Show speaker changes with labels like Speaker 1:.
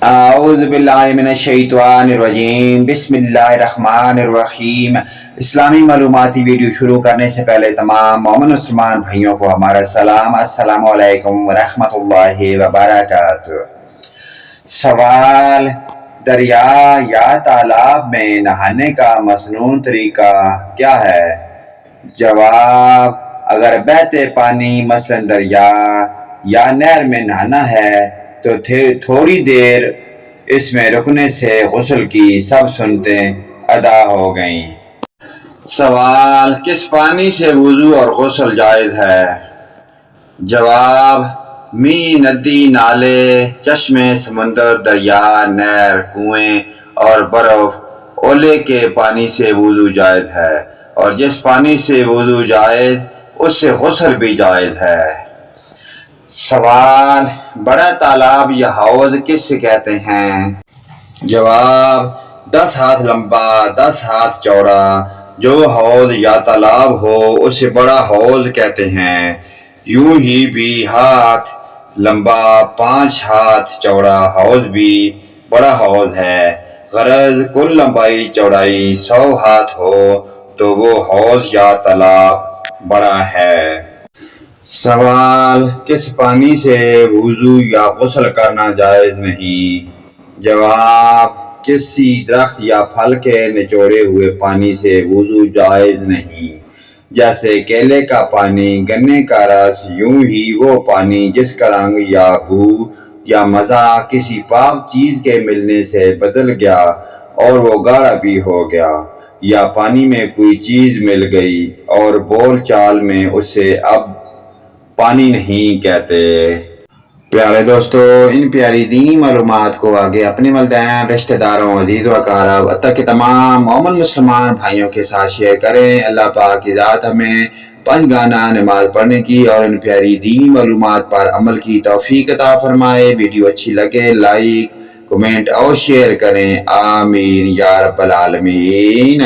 Speaker 1: اعوذ باللہ من الشیطان الرجیم بسم اللہ الرحمن الرحیم۔ اسلامی معلوماتی ویڈیو شروع کرنے سے پہلے تمام مومن مسلمان بھائیوں کو ہمارا سلام، السلام علیکم ورحمۃ اللہ وبرکاتہ۔ سوال: دریا یا تالاب میں نہانے کا مصنون طریقہ کیا ہے؟ جواب: اگر بہتے پانی مثلا دریا یا نہر میں نہانا ہے تو تھوڑی دیر اس میں رکنے سے غسل کی سب سنتیں ادا ہو گئیں۔ سوال: کس پانی سے وضو اور غسل جائز ہے؟ جواب: مین، ندی، نالے، چشمے، سمندر، دریا، نہر، کنویں اور برف اولے کے پانی سے وضو جائز ہے، اور جس پانی سے وضو جائز اس سے غسل بھی جائز ہے۔ سوال: بڑا تالاب یا حوض کس سے کہتے ہیں؟ جواب: 10 ہاتھ لمبا 10 ہاتھ چوڑا جو حوض یا تالاب ہو اسے بڑا حوض کہتے ہیں۔ یوں ہی بھی ہاتھ لمبا 5 ہاتھ چوڑا حوض بھی بڑا حوض ہے، غرض کل لمبائی چوڑائی 100 ہاتھ ہو تو وہ حوض یا تالاب بڑا ہے۔ سوال: کس پانی سے وضو یا غسل کرنا جائز نہیں؟ جواب: کسی درخت یا پھل کے نچوڑے ہوئے پانی سے وضو جائز نہیں، جیسے کیلے کا پانی، گنے کا رس، یوں ہی وہ پانی جس کا رنگ یا بو یا مزہ کسی پاک چیز کے ملنے سے بدل گیا اور وہ گاڑھا بھی ہو گیا، یا پانی میں کوئی چیز مل گئی اور بول چال میں اسے اب پانی نہیں کہتے۔ پیارے دوستو، ان پیاری دینی معلومات کو آگے اپنے والدین، رشتہ داروں، عزیز و اقارب، حتیٰ کہ تمام مومن مسلمان بھائیوں کے ساتھ شیئر کریں۔ اللہ پاک کی ذات ہمیں 5 گانا نماز پڑھنے کی اور ان پیاری دینی معلومات پر عمل کی توفیق عطا فرمائے۔ ویڈیو اچھی لگے لائک، کمنٹ اور شیئر کریں، آمین یا رب العالمین۔